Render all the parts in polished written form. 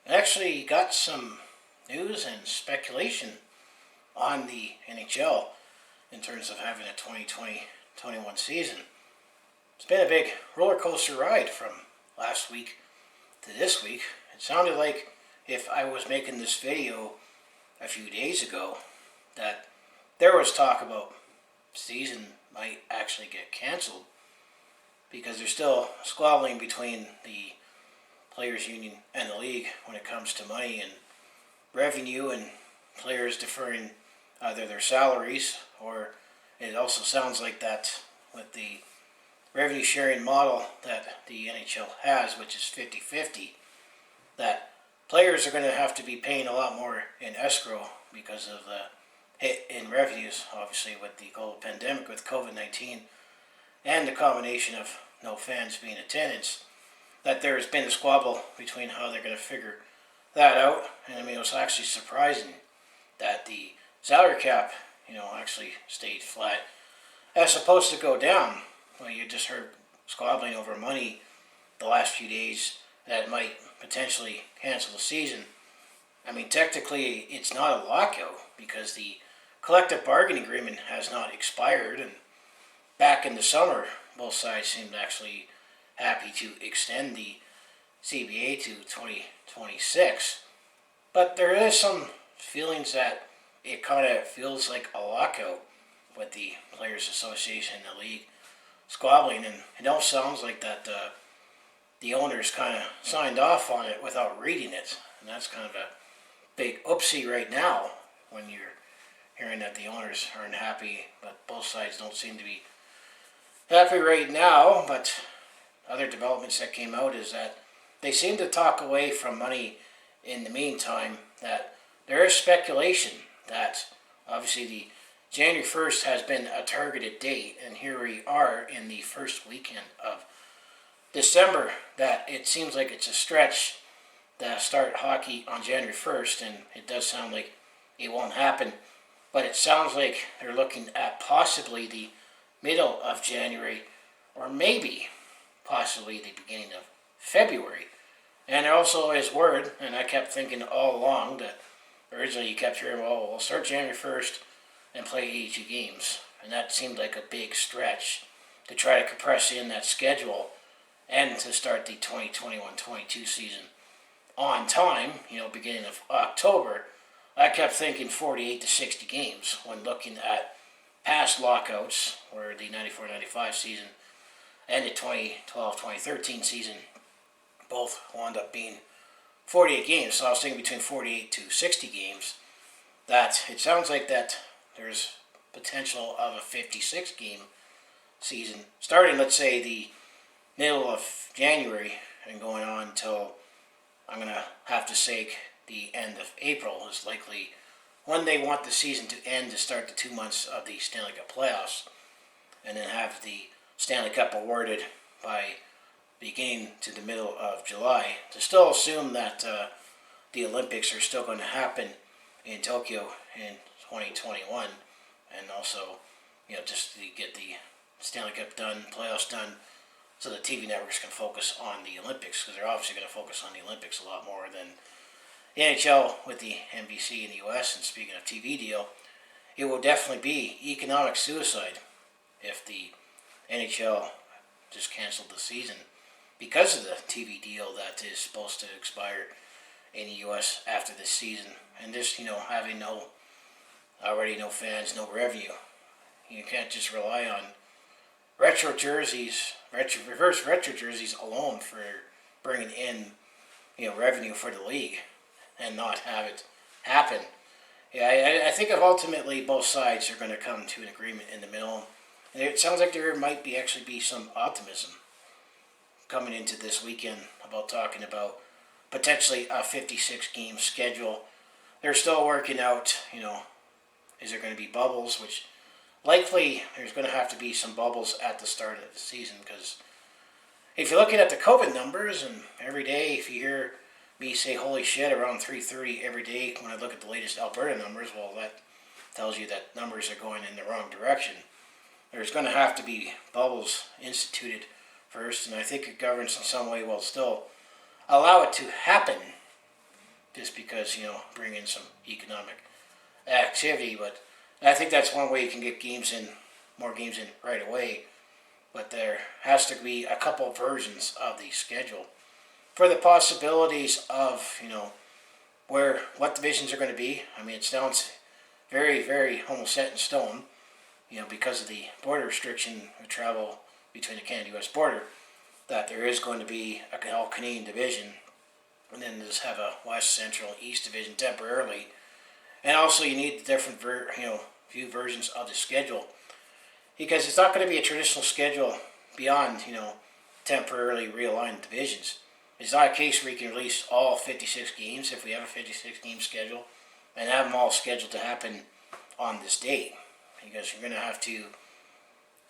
Actually got some news and speculation on the NHL in terms of having a 2020-21 season. It's been a big roller coaster ride from last week to this week. It sounded like if I was making this video a few days ago that there was talk about season might actually get canceled because there's still squabbling between the players union and the league when it comes to money and revenue and players deferring either their salaries, or it also sounds like that with the revenue sharing model that the NHL has, which is 50-50, that players are going to have to be paying a lot more in escrow because of the hit in revenues, obviously with the global pandemic with COVID-19 and the combination of no fans being in attendance, that there's been a squabble between how they're going to figure that out. And I mean, it was actually surprising that the salary cap, actually stayed flat as opposed to go down. Well, you just heard squabbling over money the last few days that it might potentially cancel the season. I mean, technically, it's not a lockout because the collective bargaining agreement has not expired. And back in the summer, both sides seemed actually happy to extend the CBA to 2026. But there is some feelings that it kind of feels like a lockout with the Players Association and the league squabbling. And it all sounds like that the owners kind of signed off on it without reading it. And that's kind of a big oopsie right now when you're hearing that the owners aren't happy, but both sides don't seem to be happy right now. But other developments that came out is that they seem to talk away from money in the meantime, that there is speculation that obviously the January 1st has been a targeted date, and here we are in the first weekend of December, that it seems like it's a stretch to start hockey on January 1st, and it does sound like it won't happen, but it sounds like they're looking at possibly the middle of January, or maybe possibly the beginning of February. And there also is word, and I kept thinking all along that originally you kept hearing, well, we'll start January 1st and play 82 games. And that seemed like a big stretch to try to compress in that schedule and to start the 2021-22 season on time, beginning of October. I kept thinking 48 to 60 games when looking at past lockouts, where the 94-95 season and the 2012-2013 season both wound up being 48 games. So I was thinking between 48 to 60 games. That it sounds like that there's potential of a 56 game season starting, let's say, the middle of January and going on till, I'm going to have to say, the end of April is likely when they want the season to end, to start the 2 months of the Stanley Cup playoffs, and then have the Stanley Cup awarded by beginning to the middle of July, to still assume that the Olympics are still going to happen in Tokyo in 2021, and also, just to get the Stanley Cup done, playoffs done, so the TV networks can focus on the Olympics, because they're obviously going to focus on the Olympics a lot more than the NHL with the NBC in the US. And speaking of TV deal, it will definitely be economic suicide if the NHL just canceled the season because of the TV deal that is supposed to expire in the US after this season. And just, having already no fans, no revenue. You can't just rely on reverse retro jerseys alone for bringing in, revenue for the league and not have it happen. Yeah, I think ultimately both sides are going to come to an agreement in the middle. And it sounds like there might actually be some optimism coming into this weekend about talking about potentially a 56 game schedule. They're still working out, is there going to be bubbles, which likely there's going to have to be some bubbles at the start of the season, because if you're looking at the COVID numbers, and every day if you hear me say holy shit around 3:30 every day when I look at the latest Alberta numbers, well, that tells you that numbers are going in the wrong direction. There's going to have to be bubbles instituted first, and I think the government in some way will still allow it to happen just because, bring in some economic activity. But I think that's one way you can get more games in right away. But there has to be a couple of versions of the schedule for the possibilities of, what divisions are going to be. I mean, it sounds very, very almost set in stone, because of the border restriction of travel between the Canada-U.S. border, that there is going to be an all-Canadian division, and then just have a West, Central, East division temporarily. And also you need different, few versions of the schedule, because it's not going to be a traditional schedule beyond, temporarily realigned divisions. It's not a case where you can release all 56 games if we have a 56-game schedule and have them all scheduled to happen on this date. Because you're going to have to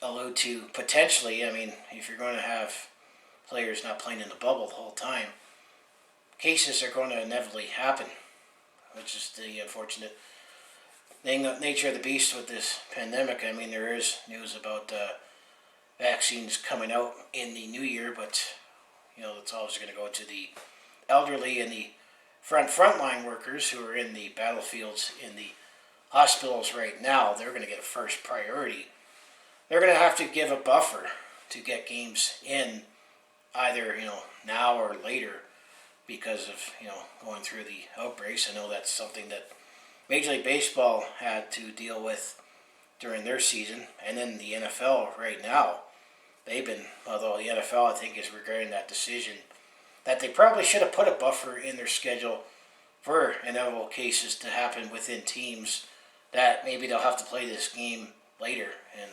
allude to potentially, if you're going to have players not playing in the bubble the whole time, cases are going to inevitably happen, which is the unfortunate nature of the beast with this pandemic. I mean, there is news about vaccines coming out in the new year, but it's always going to go to the elderly and the frontline workers who are in the battlefields, in the hospitals right now. They're going to get a first priority. They're going to have to give a buffer to get games in, either now or later, because of going through the outbreaks. I know that's something that Major League Baseball had to deal with during their season, and then the NFL right now. Although the NFL, I think, is regarding that decision, that they probably should have put a buffer in their schedule for inevitable cases to happen within teams, that maybe they'll have to play this game later. And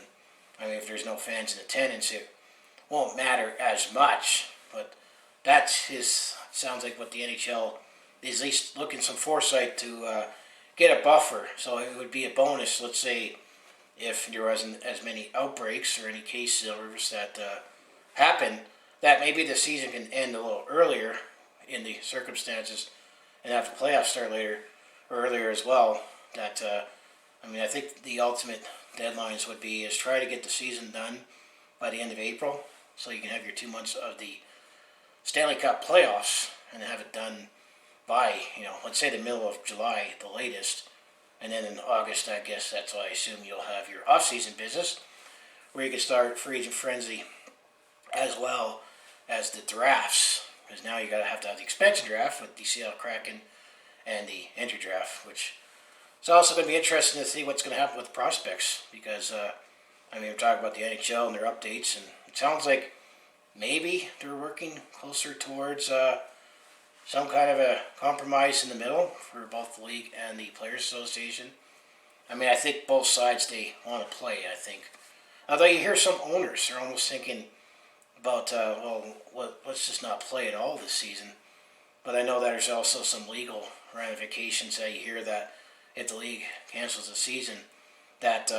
if there's no fans in attendance, it won't matter as much. But that sounds like what the NHL is at least looking some foresight to get a buffer. So it would be a bonus, let's say, if there wasn't as many outbreaks or any cases that happen, that maybe the season can end a little earlier in the circumstances and have the playoffs start earlier as well. That I think the ultimate deadlines would be is try to get the season done by the end of April, so you can have your 2 months of the Stanley Cup playoffs and have it done by, let's say the middle of July, the latest. And then in August, I guess that's why I assume you'll have your off-season business, where you can start free agent frenzy as well as the drafts. Because now you have to have the expansion draft with the Seattle Kraken and the entry draft, which is also going to be interesting to see what's going to happen with prospects. Because, we're talking about the NHL and their updates, and it sounds like maybe they're working closer towards some kind of a compromise in the middle for both the league and the Players Association. I think both sides, they want to play, I think. Although you hear some owners are almost thinking about, let's just not play at all this season. But I know that there's also some legal ramifications that you hear, that if the league cancels the season, that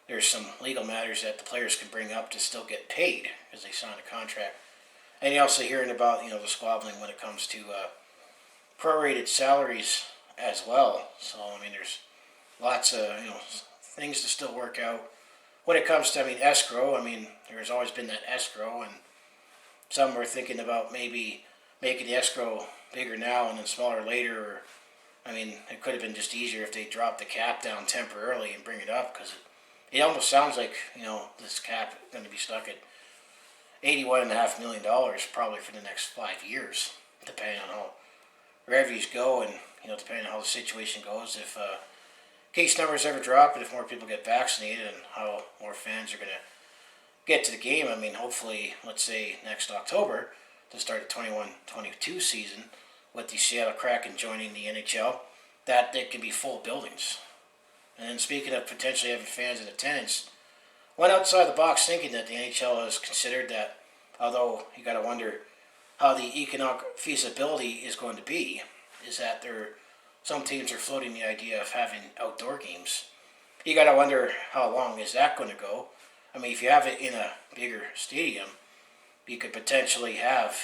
there's some legal matters that the players can bring up to still get paid because they signed a contract. And you're also hearing about, the squabbling when it comes to prorated salaries as well. So, there's lots of, things to still work out. When it comes to, escrow, there's always been that escrow, and some were thinking about maybe making the escrow bigger now and then smaller later. Or, it could have been just easier if they dropped the cap down temporarily and bring it up, because it almost sounds like, this cap is going to be stuck at $81.5 million probably for the next 5 years, depending on how revenues go and, depending on how the situation goes. If case numbers ever drop and if more people get vaccinated and how more fans are going to get to the game, hopefully, let's say next October to start the 21-22 season with the Seattle Kraken joining the NHL, that there can be full buildings. And then speaking of potentially having fans in attendance, went outside the box thinking that the NHL has considered that, although you got to wonder how the economic feasibility is going to be, is that some teams are floating the idea of having outdoor games. You got to wonder how long is that going to go. If you have it in a bigger stadium, you could potentially have,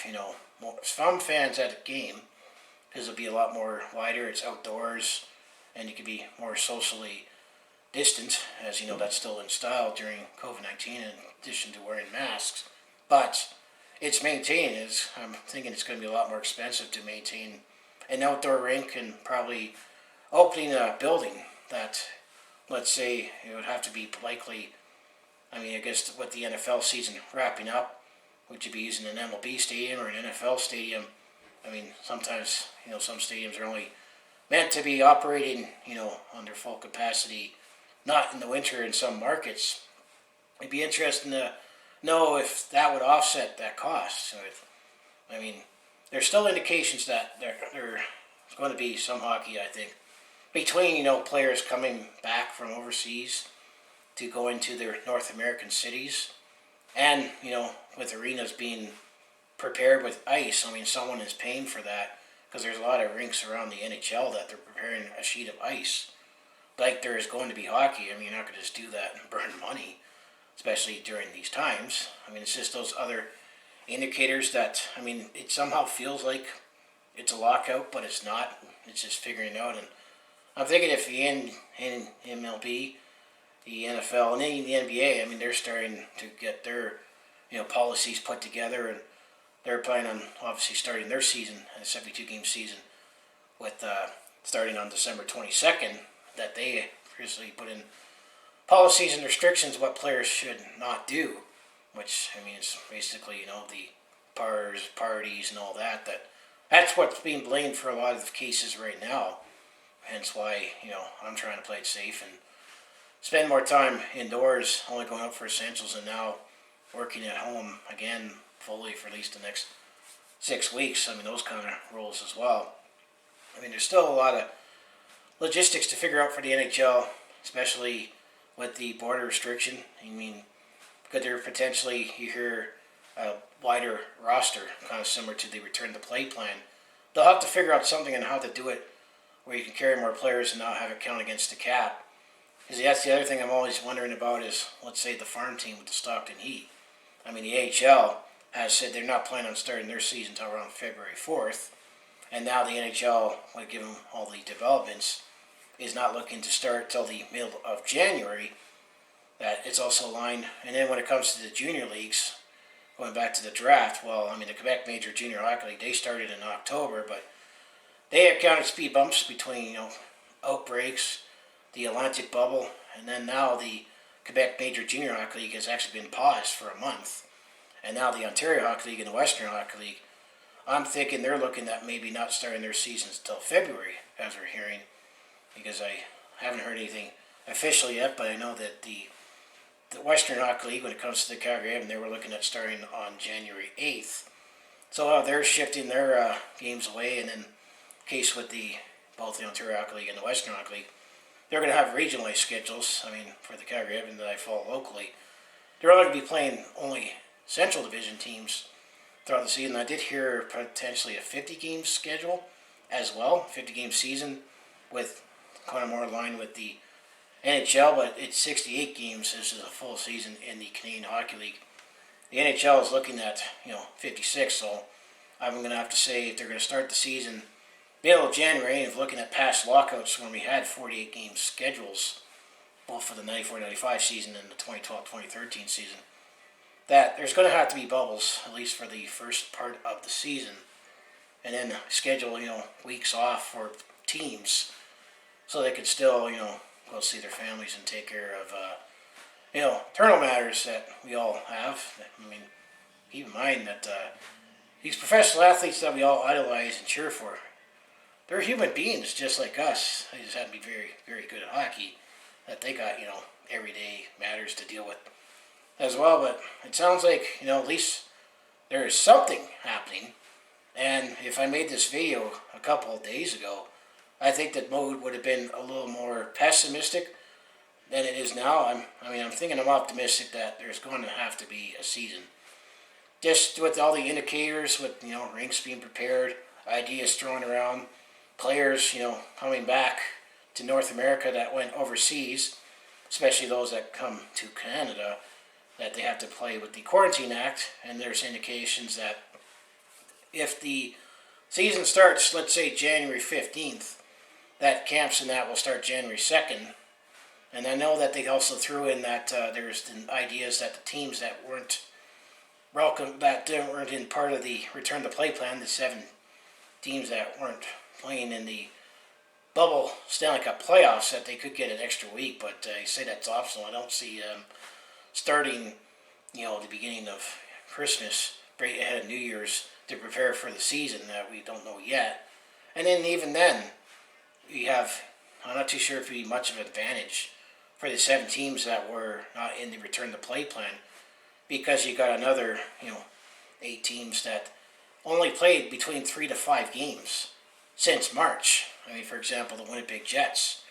some fans at a game, because it'll be a lot more wider, it's outdoors, and you can be more socially distant, as that's still in style during COVID-19 in addition to wearing masks. But it's maintaining. I'm thinking it's going to be a lot more expensive to maintain an outdoor rink and probably opening a building that, let's say, it would have to be likely, I guess with the NFL season wrapping up, would you be using an MLB stadium or an NFL stadium? Sometimes, some stadiums are only meant to be operating, under full capacity, not in the winter in some markets. It'd be interesting to know if that would offset that cost. So there's still indications that there's going to be some hockey, I think, between, players coming back from overseas to go into their North American cities and, with arenas being prepared with ice. Someone is paying for that because there's a lot of rinks around the NHL that they're preparing a sheet of ice. Like there is going to be hockey. You're not going to just do that and burn money, especially during these times. It's just those other indicators that, it somehow feels like it's a lockout, but it's not. It's just figuring it out. And I'm thinking if the MLB, the NFL, and even the NBA, they're starting to get their, policies put together, and they're planning on obviously starting their season, a 72-game season, with starting on December 22nd, that they previously put in policies and restrictions what players should not do, which, is basically, the bars, parties, and all that. That's what's being blamed for a lot of the cases right now. Hence why, I'm trying to play it safe and spend more time indoors, only going out for essentials, and now working at home again fully for at least the next 6 weeks. Those kind of rules as well. There's still a lot of logistics to figure out for the NHL, especially with the border restriction. Could there potentially, you hear a wider roster, kind of similar to the return to play plan. They'll have to figure out something on how to do it where you can carry more players and not have it count against the cap. Because that's the other thing I'm always wondering about is, let's say, the farm team with the Stockton Heat. The AHL has said they're not planning on starting their season until around February 4th. And now the NHL, given all the developments, is not looking to start till the middle of January. That it's also aligned. And then when it comes to the junior leagues, going back to the draft, the Quebec Major Junior Hockey League, they started in October, but they have counted speed bumps between, Outbreaks, the Atlantic Bubble, and then now the Quebec Major Junior Hockey League has actually been paused for a month. And now the Ontario Hockey League and the Western Hockey League, I'm thinking they're looking at maybe not starting their seasons until February, as we're hearing, because I haven't heard anything official yet, but I know that the Western Hockey League, when it comes to the Calgary Haven, they were looking at starting on January 8th. So they're shifting their games away, and then in case with both the Ontario Hockey League and the Western Hockey League, they're going to have regionalized schedules. For the Calgary Haven that I follow locally, they're only going to be playing only Central Division teams throughout the season. I did hear potentially a 50-game schedule as well, 50-game season, with kind of more in line with the NHL, but it's 68 games. This is a full season in the Canadian Hockey League. The NHL is looking at 56, so I'm going to have to say if they're going to start the season middle of January, and if looking at past lockouts when we had 48 game schedules, both for the 94-95 season and the 2012-2013 season, that there's going to have to be bubbles, at least for the first part of the season, and then schedule, weeks off for teams so they could still, go see their families and take care of, internal matters that we all have. Keep in mind that these professional athletes that we all idolize and cheer for, they're human beings just like us. They just have to be very, very good at hockey. That they got, everyday matters to deal with as well. But it sounds like, at least there is something happening. And if I made this video a couple of days ago, I think that mood would have been a little more pessimistic than it is now. I'm thinking I'm optimistic that there's going to have to be a season. Just with all the indicators, with, rinks being prepared, ideas thrown around, players, coming back to North America that went overseas, especially those that come to Canada, that they have to play with the Quarantine Act, and there's indications that if the season starts, let's say January 15th, that camps and that will start January 2nd. And I know that they also threw in that there's the ideas that the teams that weren't welcome, that weren't in part of the return to play plan, the 7 teams that weren't playing in the bubble Stanley Cup playoffs that they could get an extra week, but you say that's optional. I don't see starting, the beginning of Christmas, right ahead of New Year's, to prepare for the season that we don't know yet. And then even then, we have, I'm not too sure if it would be much of an advantage for the 7 teams that were not in the return to play plan, because you got another, 8 teams that only played between 3 to 5 games since March. I mean, for example, the Winnipeg Jets,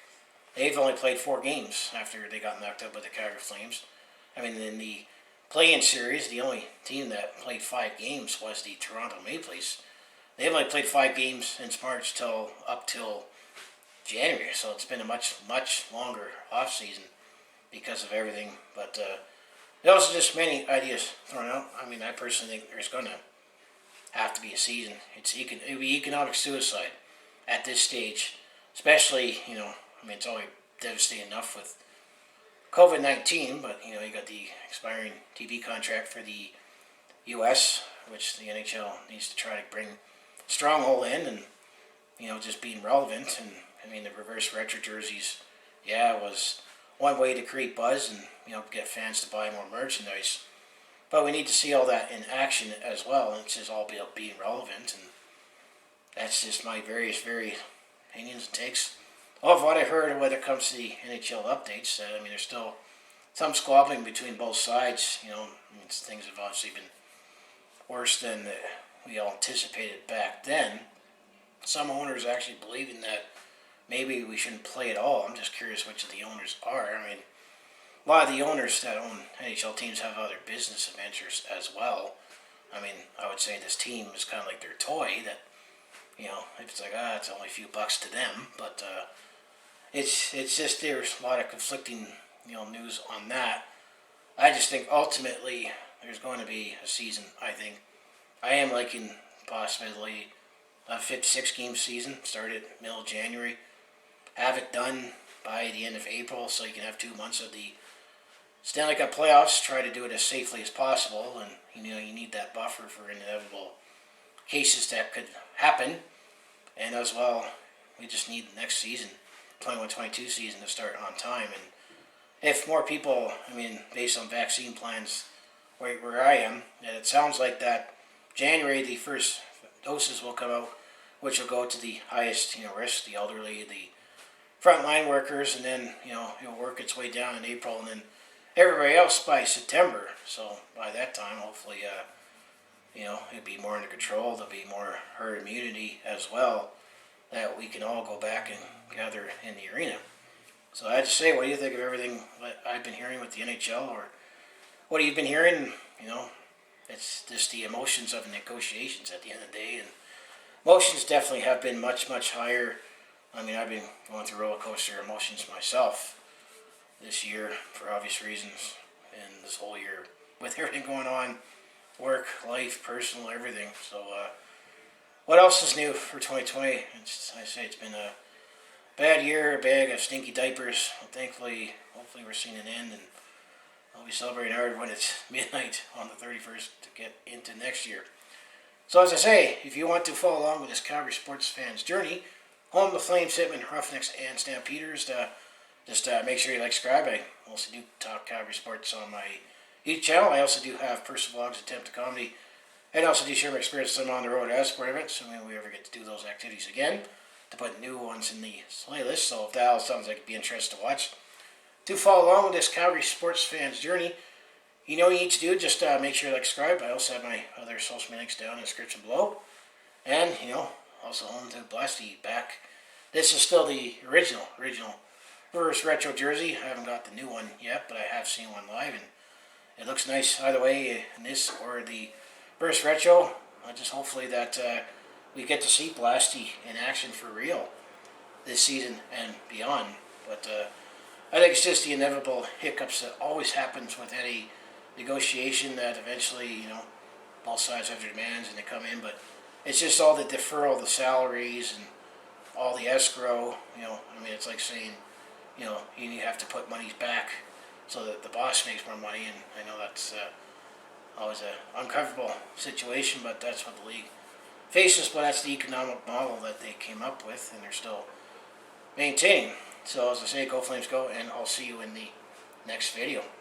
they've only played 4 games after they got knocked out by the Calgary Flames. I mean, in the play-in series, the only team that played 5 games was the Toronto Maple Leafs. They've only played 5 games since March up till January, so it's been a much longer off season because of everything. But there's also just many ideas thrown out. I mean, I personally think there's going to have to be a season. It would be economic suicide at this stage, especially, it's already devastating enough with COVID-19, but, you got the expiring TV contract for the U.S., which the NHL needs to try to bring stronghold in and, just being relevant. And, I mean, the reverse retro jerseys, was one way to create buzz and, get fans to buy more merchandise. But we need to see all that in action as well, and it's just all about being relevant. And that's just my various opinions and takes of what I heard when it comes to the NHL updates. I mean, there's still some squabbling between both sides. Things have obviously been worse than we all anticipated back then. Some owners actually believing that maybe we shouldn't play at all. I'm just curious which of the owners are. I mean, a lot of the owners that own NHL teams have other business ventures as well. I mean, I would say this team is kind of like their toy that, if it's like, it's only a few bucks to them. But it's just there's a lot of conflicting, news on that. I just think ultimately there's going to be a season, I think. I am liking possibly a 56 game season, started middle of January. Have it done by the end of April so you can have 2 months of the Stanley Cup playoffs. Try to do it as safely as possible, and you need that buffer for inevitable cases that could happen. And as well, we just need the next season, 21-22 season, to start on time. And if more people, based on vaccine plans where I am, and it sounds like that January the first doses will come out, which will go to the highest risk, the elderly, the frontline workers, and then it'll work its way down in April, and then everybody else by September. So by that time, hopefully, it'll be more under control. There'll be more herd immunity as well, that we can all go back and gather in the arena. So I just say, what do you think of everything that I've been hearing with the NHL, or what have you been hearing? It's just the emotions of negotiations at the end of the day, and emotions definitely have been much higher. I've been going through roller coaster emotions myself this year for obvious reasons, and this whole year with everything going on, work, life, personal, everything. So what else is new for 2020? I say it's been a bad year, a bag of stinky diapers. Thankfully, hopefully we're seeing an end, and I'll be celebrating hard when it's midnight on the 31st to get into next year. So as I say, if you want to follow along with this Calgary sports fans journey, home of the Flames, Hitmen, Roughnecks, and Stampeders, just make sure you subscribe. I also do talk Calgary sports on my YouTube channel. I also do have personal vlogs, attempt to comedy, and also do share my experiences on the road as sport events. So when we ever get to do those activities again, to put new ones in the playlist. So if that all sounds like it'd be interesting to watch, to follow along with this Calgary sports fans journey, what you need to do, just make sure you subscribe. I also have my other social media links down in the description below. And, also home to Blasty back. This is still the original reverse retro jersey. I haven't got the new one yet, but I have seen one live, and it looks nice either way, in this or the reverse retro. Just hopefully that we get to see Blasty in action for real this season and beyond. But I think it's just the inevitable hiccups that always happens with any negotiation, that eventually, both sides have their demands and they come in, but it's just all the deferral of the salaries and all the escrow. It's like saying, you have to put money back so that the boss makes more money, and I know that's always an uncomfortable situation, but that's what the league faces, but that's the economic model that they came up with, and they're still maintaining. So as I say, go Flames go, and I'll see you in the next video.